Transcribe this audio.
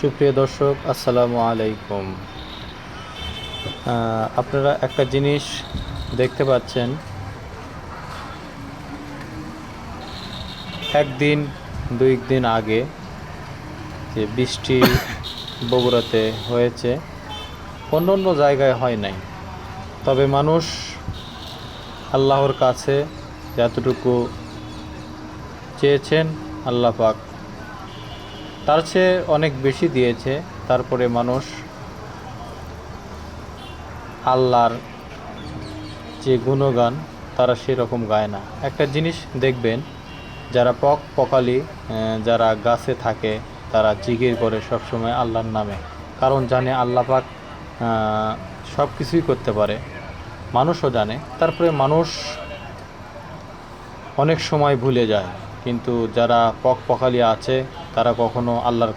সুপ্রিয় দর্শক, আসসালামু আলাইকুম। আপনারা একটা জিনিস দেখতে পাচ্ছেন, একদিন দুই দিন আগে যে বৃষ্টি বগুড়াতে হয়েছে, অন্য অন্য জায়গায় হয় নাই। তবে মানুষ আল্লাহর কাছে যতটুকু চেয়েছেন, আল্লাহ পাক তার চেয়ে অনেক বেশি দিয়েছে। তারপরে মানুষ আল্লাহর যে গুণগান তারা সেরকম গায় না। একটা জিনিস দেখবেন, যারা পকালি যারা গাছে থাকে তারা জিকির করে সবসময় আল্লাহর নামে, কারণ জানে আল্লাহ পাক সব কিছুই করতে পারে, মানুষও জানে। তারপরে মানুষ অনেক সময় ভুলে যায়, কিন্তু যারা পকালি আছে তারা কখনো আল্লাহর